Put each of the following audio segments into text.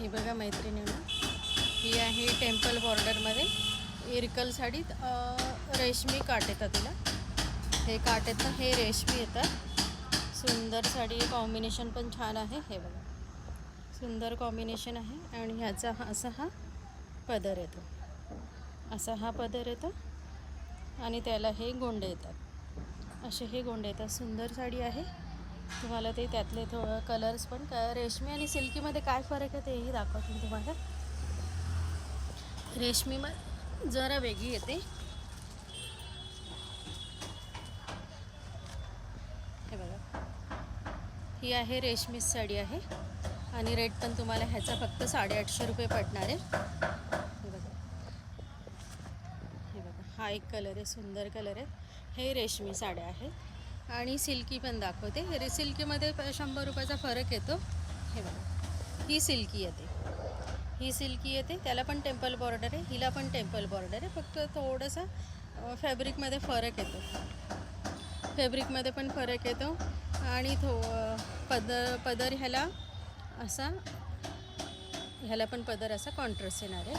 ही बघा मैत्रिणींनो, ही आहे टेम्पल बॉर्डरमध्ये इरकल साडीत रेशमी काट येतात. तिला हे काट येतं, हे रेशमी येतात. सुंदर साडी, कॉम्बिनेशन पण छान आहे. हे बघा सुंदर कॉम्बिनेशन आहे. आणि ह्याचा असा हा पदर येतो, असा हा पदर येतो आणि त्याला हे गोंडे येतात, असे हे गोंडे येतात. सुंदर साडी आहे. तुम्हाला ते त्यातले कलर्स पण रेशमी आणि सिल्कीमध्ये काय फरक आहे तेही दाखवते मी तुम्हाला. रेशमी जरा वेगळी येते. हे बघा, ही आहे रेशमी साडी आहे आणि रेट पण तुम्हाला ह्याचा फक्त 850 रुपये पडणार आहे. हे बघा, हे बघा, हा एक कलर आहे, सुंदर कलर आहे. हे रेशमी साड्या आहेत आणि सिल्की पण दाखवते. सिल्कीमध्ये 100 रुपयाचा फरक येतो. हे बघा, ही सिल्की येते, ही सिल्की येते. त्याला पण टेम्पल बॉर्डर आहे, हिला पण टेम्पल बॉर्डर आहे. फक्त थोडंसं फॅब्रिकमध्ये फरक येतो, फॅब्रिकमध्ये पण फरक येतो. आणि पदर ह्याला असा, ह्याला पण पदर असा कॉन्ट्रास्ट येणार आहे.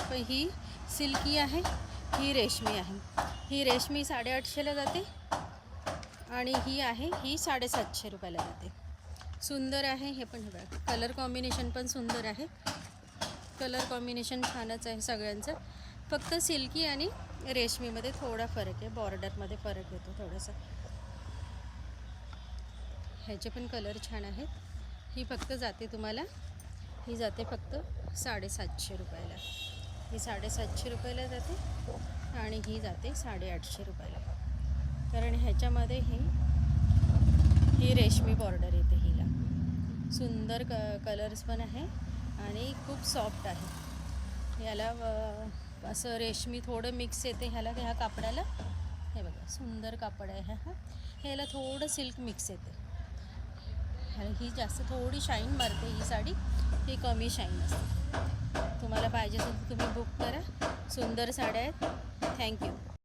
पण ही सिल्की आहे, ही रेशमी आहे. ही रेशमी 850ला जाते आणि ही आहे, ही 750 रुपयाला जाते. सुंदर आहे. हे पण बघा, कलर कॉम्बिनेशन पण सुंदर आहे. कलर कॉम्बिनेशन छानच आहे सगळ्यांचं. फक्त सिल्की आणि रेशमीमध्ये थोडा फरक आहे, बॉर्डरमध्ये फरक येतो थोडासा. ह्याचे पण कलर छान आहेत. ही फक्त जाते तुम्हाला, ही जाते फक्त 750 रुपयाला. ही 750 रुपयाला जाते आणि ही जाते 850 रुपयाला. कारण ह्याच्यामध्ये ही रेशमी बॉर्डर येते. हिला सुंदर कलर्स पण आहे आणि खूप सॉफ्ट आहे. याला असं रेशमी थोडं मिक्स येते ह्याला, ह्या कापडाला. हे बघा, सुंदर कापड आहे हा. ह्याला थोडं सिल्क मिक्स येते आणि ही जास्त थोडी शाईन मारते ही साडी, ही कमी शाईन असते. तुम्हाला पाहिजे असेल तर तुम्ही बुक करा. सुंदर साड्या आहेत. थँक्यू.